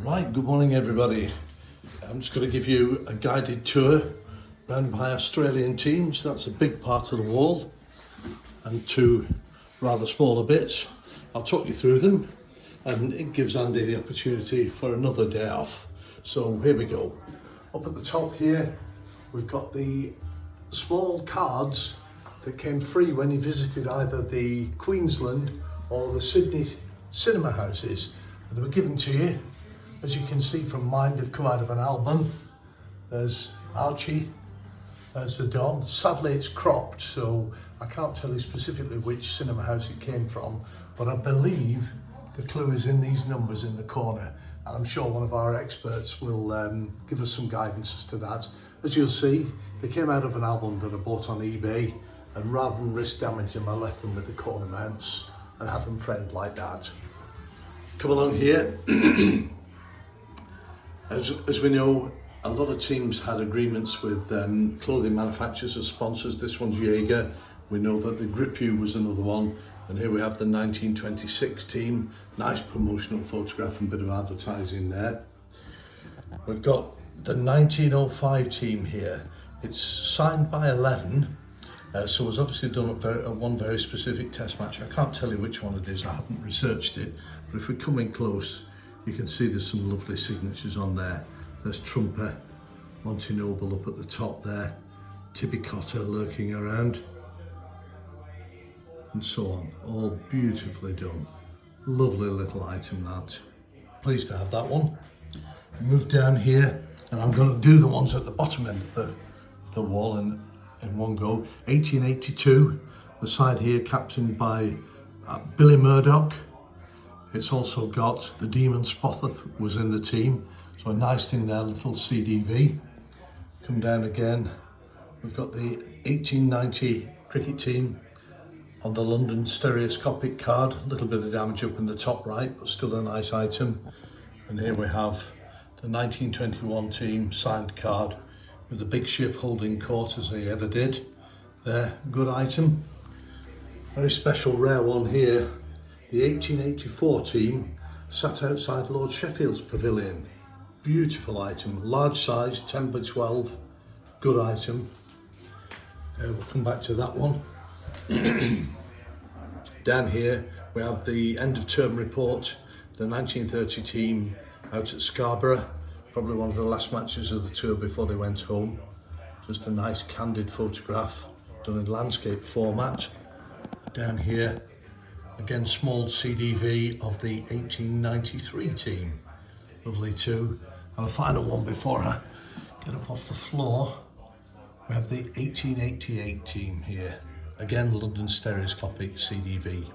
Right, good morning everybody. I'm just going to give you a guided tour around my Australian teams. That's a big part of the wall and two rather smaller bits. I'll talk you through them and it gives Andy the opportunity for another day off. So here we go. Up at the top here we've got the small cards that came free when you visited either the Queensland or the Sydney cinema houses. And they were given to you. As you can see from mine, they've come out of an album. There's Archie, there's the Don. Sadly it's cropped, so I can't tell you specifically which cinema house it came from, but I believe the clue is in these numbers in the corner, and I'm sure one of our experts will give us some guidance as to that. As you'll see, they came out of an album that I bought on eBay, and rather than risk damaging them, I left them with the corner mounts and had them framed like that. Come along here. As we know, a lot of teams had agreements with clothing manufacturers as sponsors. This one's Jaeger. We know that the Grip You was another one. And here we have the 1926 team. Nice promotional photograph and bit of advertising there. We've got the 1905 team here. It's signed by 11. So it was obviously done at one very specific test match. I can't tell you which one it is, I haven't researched it. But if we come in close, you can see there's some lovely signatures on there. There's Trumper, Monty Noble up at the top there, Tippy Cotter lurking around, and so on. All beautifully done. Lovely little item that. Pleased to have that one. Move down here, and I'm going to do the ones at the bottom end of the wall in one go. 1882, the side here captained by Billy Murdoch. It's also got the Demon Spother was in the team, so a nice thing there, little CDV. Come down again, we've got the 1890 cricket team on the London stereoscopic card. A little bit of damage up in the top right, but still a nice item. And here we have the 1921 team signed card with the big ship holding court as they ever did. There, good item. Very special rare one here. The 1884 team sat outside Lord Sheffield's pavilion. Beautiful item, large size, 10 by 12, good item. We'll come back to that one. Down here we have the end of term report, the 1930 team out at Scarborough, probably one of the last matches of the tour before they went home. Just a nice candid photograph done in landscape format. Down here, again, small CDV of the 1893 team. Lovely too. And a final one before I get up off the floor. We have the 1888 team here. Again, London stereoscopic CDV.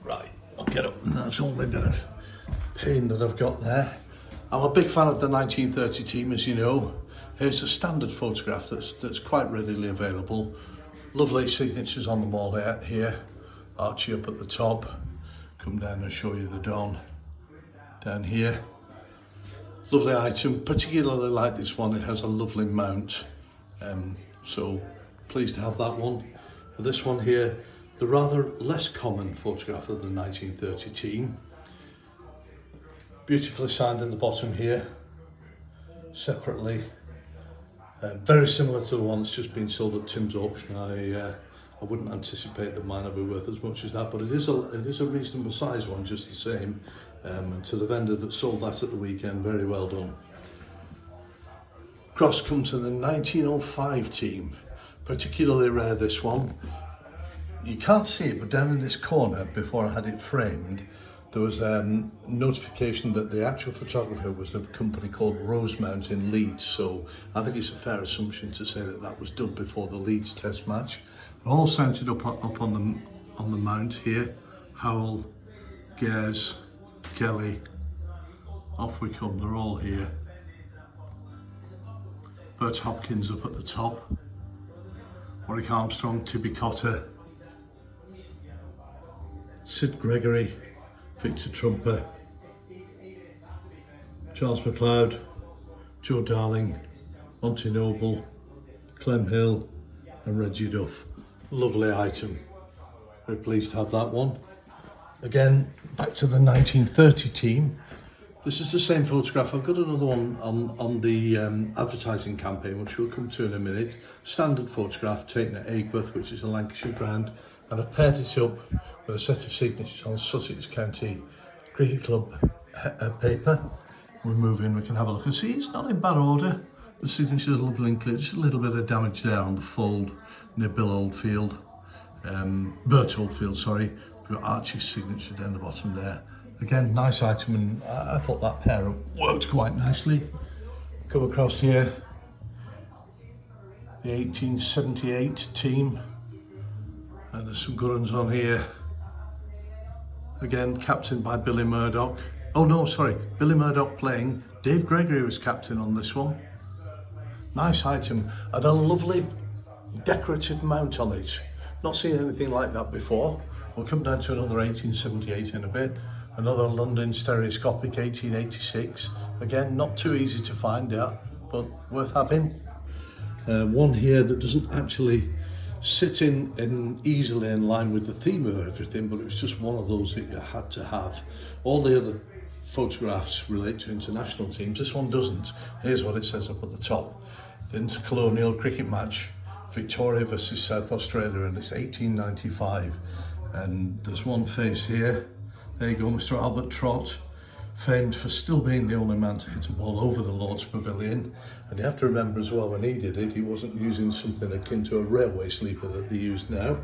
Right, I'll get up. That's all the bit of pain that I've got there. I'm a big fan of the 1930 team, as you know. Here's a standard photograph that's quite readily available. Lovely signatures on them all here. Archie up at the top, come down and show you the Don down here. Lovely item, particularly like this one, it has a lovely mount, so pleased to have that one. This one here, the rather less common photograph of the 1930 team. Beautifully signed in the bottom here, separately. Very similar to the one that's just been sold at Tim's auction. I wouldn't anticipate that mine will be worth as much as that, but it is a reasonable size one just the same. And to the vendor that sold that at the weekend, very well done. Cross comes to the 1905 team, particularly rare this one. You can't see it, but down in this corner, before I had it framed, there was a notification that the actual photographer was a company called Rosemount in Leeds, so I think it's a fair assumption to say that that was done before the Leeds test match. All centred up on the mount here. Howell, Gares, Kelly, off we come, they're all here. Bert Hopkins up at the top. Warwick Armstrong, Tippy Cotter, Sid Gregory, Victor Trumper, Charles McLeod, Joe Darling, Monty Noble, Clem Hill and Reggie Duff. Lovely item. Very pleased to have that one. Again, back to the 1930 team. This is the same photograph. I've got another one on the advertising campaign, which we'll come to in a minute. Standard photograph taken at Aigburth, which is a Lancashire ground, and I've paired it up with a set of signatures on Sussex County Cricket Club paper. We move in, we can have a look and see it's not in bad order. The signatures are lovely and clear, just a little bit of damage there on the fold near Bill Oldfield, Bert Oldfield, sorry. We've got Archie's signature down the bottom there. Again, nice item, and I thought that pair worked quite nicely. Come across here, the 1878 team, and there's some good ones on here. Again, captained by Billy Murdoch. Oh no, sorry, Billy Murdoch playing. Dave Gregory was captain on this one. Nice item, and a lovely decorative mount on it. Not seen anything like that before. We'll come down to another 1878 in a bit. Another London stereoscopic 1886. Again, not too easy to find out, but worth having. One here that doesn't actually sit in easily in line with the theme of everything, but it was just one of those that you had to have. All the other photographs relate to international teams. This one doesn't. Here's what it says up at the top. The intercolonial cricket match, Victoria versus South Australia, and it's 1895. And there's one face here. There you go, Mr. Albert Trott, famed for still being the only man to hit a ball over the Lord's Pavilion. And you have to remember as well, when he did it, he wasn't using something akin to a railway sleeper that they use now.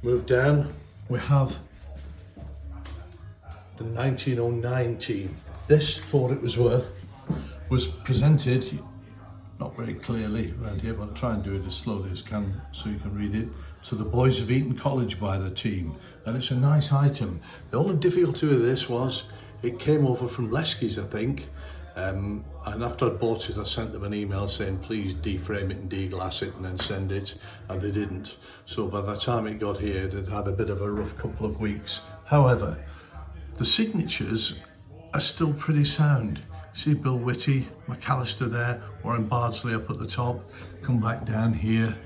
Move down, we have the 1909 team. This, for what it was worth, was presented, not very clearly around here, but I'll try and do it as slowly as can so you can read it, to the boys of Eton College by the team. And it's a nice item. The only difficulty with this was it came over from Leskey's, I think, and after I bought it I sent them an email saying please deframe it and deglass it and then send it, and they didn't. So by the time it got here it had a bit of a rough couple of weeks. However, the signatures are still pretty sound. See Bill Whitty, McAllister there, Warren Bardsley up at the top. Come back down here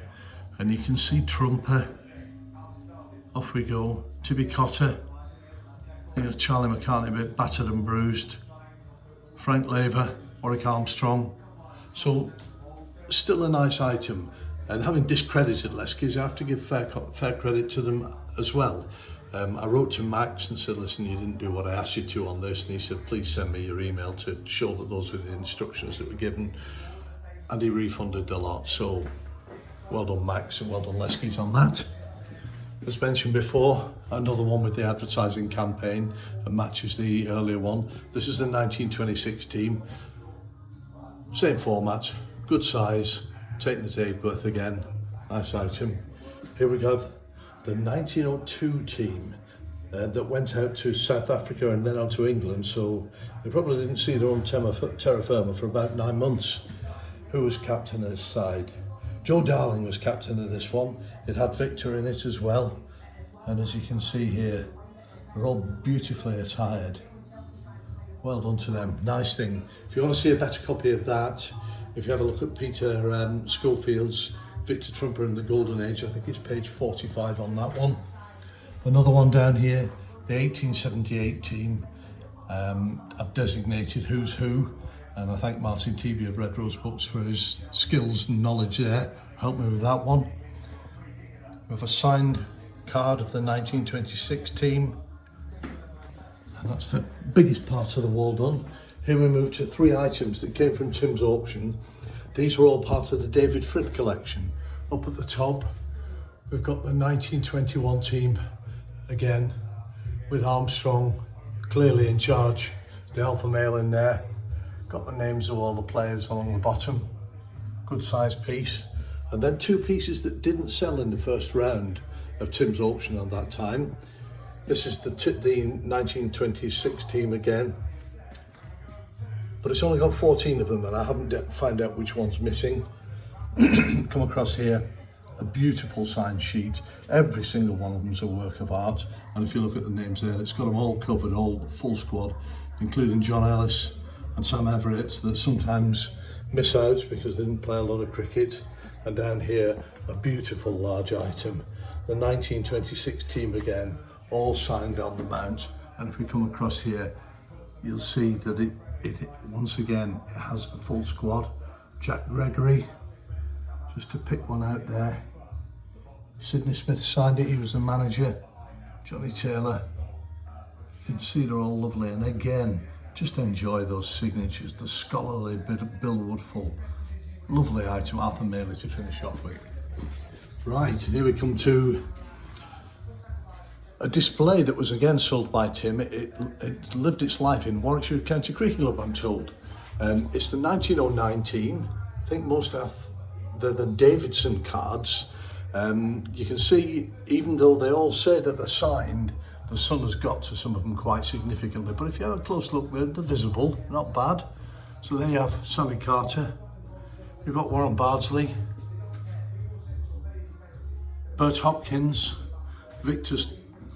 and you can see Trumper. Off we go. Tibby Cotter. I think it's Charlie McCartney, a bit battered and bruised. Frank Laver, Warwick Armstrong. So still a nice item. And having discredited Leskey's, I have to give fair credit to them as well. I wrote to Max and said, listen, you didn't do what I asked you to on this, and he said, please send me your email to show that those were the instructions that were given, and he refunded the lot. So well done Max and well done Leskey's on that. As mentioned before, another one with the advertising campaign that matches the earlier one. This is the 1926 team, same format, good size, taking the Aigburth again, nice item. Here we go. The 1902 team that went out to South Africa and then on to England, so they probably didn't see their own terra firma for about 9 months. Who was captain of this side? Joe Darling was captain of this one. It had Victor in it as well, and as you can see here, they're all beautifully attired. Well done to them, nice thing. If you want to see a better copy of that, if you have a look at Peter Schofield's Victor Trumper in the Golden Age, I think it's page 45 on that one. Another one down here, the 1878 team. I've designated who's who, and I thank Martin Tebey of Red Rose Books for his skills and knowledge there. Help me with that one. We have a signed card of the 1926 team, and that's the biggest part of the wall done. Here we move to 3 items that came from Tim's auction. These were all part of the David Frith collection. Up at the top, we've got the 1921 team again, with Armstrong clearly in charge. The alpha male in there. Got the names of all the players along the bottom. Good sized piece. And then 2 pieces that didn't sell in the first round of Tim's auction at that time. This is the 1926 team again. But it's only got 14 of them, and I haven't found out which one's missing. Come across here, a beautiful signed sheet. Every single one of them's a work of art, and if you look at the names there, it's got them all covered, all full squad, including John Ellis and Sam Everett, that sometimes miss out because they didn't play a lot of cricket. And down here, a beautiful large item, the 1926 team again, all signed on the mount. And if we come across here, you'll see that it once again, it has the full squad. Jack Gregory, just to pick one out there. Sidney Smith signed it, he was the manager. Johnny Taylor, you can see they're all lovely, and again, just enjoy those signatures, the scholarly bit of Bill Woodfull. Lovely item, Arthur Maley to finish off with. Right, here we come to a display that was again sold by Tim. It lived its life in Warwickshire County Cricket Club, I'm told. It's the 1909 team. I think most of they're the Davidson cards. You can see, even though they all say that they're signed, the sun has got to some of them quite significantly. But if you have a close look, they're visible, not bad. So there you have Sammy Carter. You've got Warren Bardsley, Bert Hopkins, Victor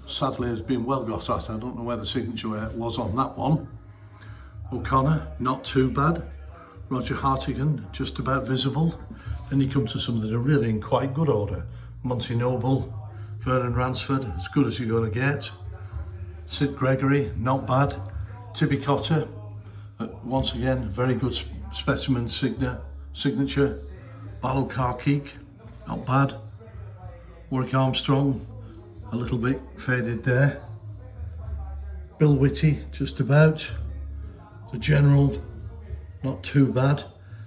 sadly has been well got at. I don't know where the signature was on that one. O'Connor, not too bad. Roger Hartigan, just about visible. Then you come to some that are really in quite good order. Monty Noble, Vernon Ransford, as good as you're going to get. Sid Gregory, not bad. Tibby Cotter, once again, very good specimen signature. Barlow Carkeek, not bad. Warwick Armstrong, a little bit faded there. Bill Whitty, just about. The General, not too bad.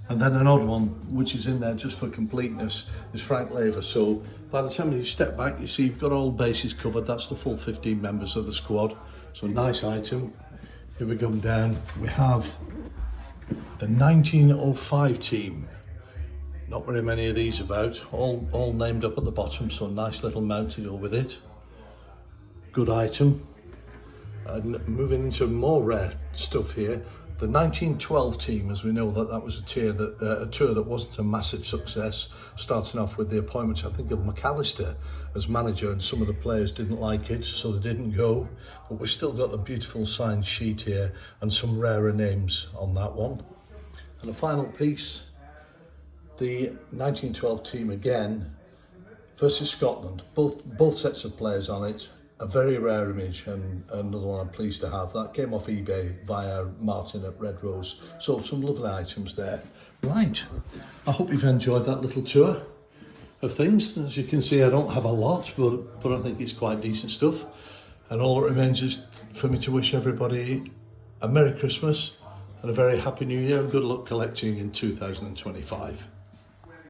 And then an odd one, which is in there just for completeness, is Frank Laver. So by the time you step back, you see you've got all bases covered. That's the full 15 members of the squad. So nice item. Here we come down. We have the 1905 team. Not very many of these about, all named up at the bottom, so nice little mount to go with it. Good item. And moving into more rare stuff here, the 1912 team, as we know that was a tour that wasn't a massive success, starting off with the appointment, I think, of McAllister as manager, and some of the players didn't like it, so they didn't go. But we've still got a beautiful signed sheet here and some rarer names on that one. And the final piece, the 1912 team again versus Scotland. Both sets of players on it. A very rare image, and another one I'm pleased to have. That came off eBay via Martin at Red Rose. So some lovely items there. Right, I hope you've enjoyed that little tour of things. As you can see, I don't have a lot, but I think it's quite decent stuff. And all that remains is for me to wish everybody a Merry Christmas and a very Happy New Year, and good luck collecting in 2025.